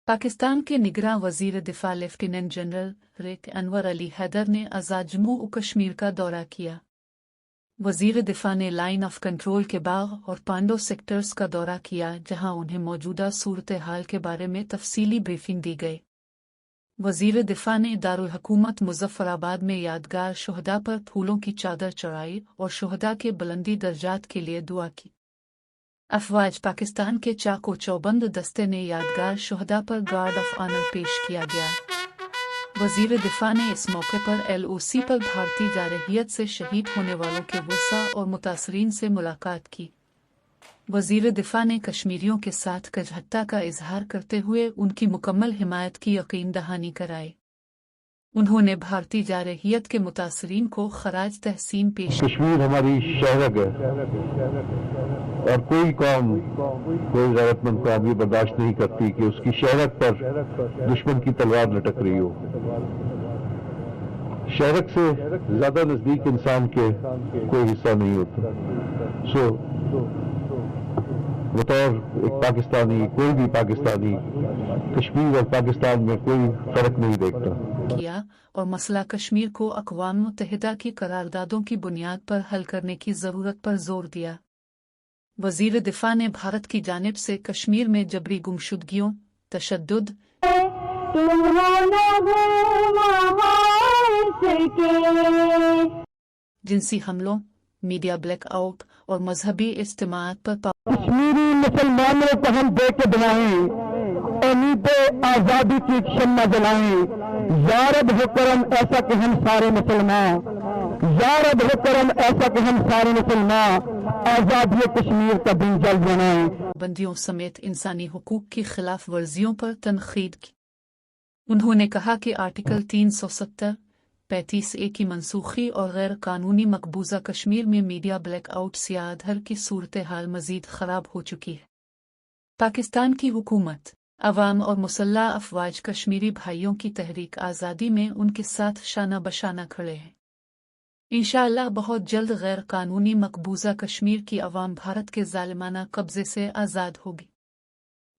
पाकिस्तान के निगरां वजीर दिफा लेफ्टिनेंट जनरल रिक अनवर अली हैदर ने आज़ाद जम्मू और कश्मीर का दौरा किया। वजीर दिफा ने लाइन ऑफ कंट्रोल के बाग और पांडो सेक्टर्स का दौरा किया, जहां उन्हें मौजूदा सूरत हाल के बारे में तफसीली ब्रीफिंग दी गई। वजीर दिफा ने दारुल हुकूमत मुजफ्फराबाद में यादगार शुहदा पर फूलों की चादर चढ़ाई और शुहदा के बुलंदी दर्जात के लिए दुआ की। अफवाज पाकिस्तान के चाको चौबंद दस्ते ने यादगार शुहदा पर गार्ड ऑफ ऑनर पेश किया गया। वजीर दिफा ने इस मौके पर LOC पर भारतीय जारहियत से शहीद होने वालों के वसा और मुतासरीन से मुलाकात की। वजीर दिफा ने कश्मीरियों के साथ कजहत्ता का इजहार करते हुए उनकी मुकम्मल हिमायत की यकीन दहानी कराई। उन्होंने भारतीय जारहियत के मुतासरीन को खराज तहसीन पेश। कश्मीर हमारी शहरत है और कोई कौम, कोई गैरतमंद कौम ये बर्दाश्त नहीं करती कि उसकी शहरत पर दुश्मन की तलवार लटक रही हो। शहरत से ज्यादा नजदीक इंसान के कोई हिस्सा नहीं होता। बतौर एक पाकिस्तानी, कोई भी पाकिस्तानी कश्मीर और पाकिस्तान में कोई फर्क नहीं देखता किया और मसला कश्मीर को अक़वाम मुत्तहिदा की करारदादों की बुनियाद पर हल करने की जरूरत पर जोर दिया। वजीर दिफा ने भारत की जानिब से कश्मीर में जबरी गुमशुदगियों, तशद्दुद, जिनसी हमलों, मीडिया ब्लैकआउट और मजहबी इज्तिमात पर कश्मीरी मुसलमानों को हम दे के बनाएं, उम्मीद आजादी की शम्मा जलाएं। या रब हो करम ऐसा कि हम सारे मुसलमान, या रब हो करम ऐसा कि हम सारे मुसलमान आजादी कश्मीर का दिन जल बनाएं। बंदियों समेत इंसानी हुकूक की खिलाफ वर्जियों पर तनखीद की। उन्होंने कहा कि आर्टिकल 370, 35A की मनसूखी और गैर कानूनी मकबूजा कश्मीर में मीडिया ब्लैकआउट से आधर की सूरत हाल मजीद खराब हो चुकी है। पाकिस्तान की हुकूमत, अवाम और मुसल्लह अफवाज कश्मीरी भाइयों की तहरीक आज़ादी में उनके साथ शाना बशाना खड़े हैं। इंशाअल्लाह बहुत जल्द गैर कानूनी मकबूजा कश्मीर की अवाम भारत के जालिमाना कब्जे से आज़ाद होगी।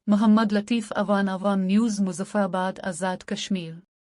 मोहम्मद लतीफ़, अवान न्यूज़, मुजफ्फराबाद, आज़ाद कश्मीर।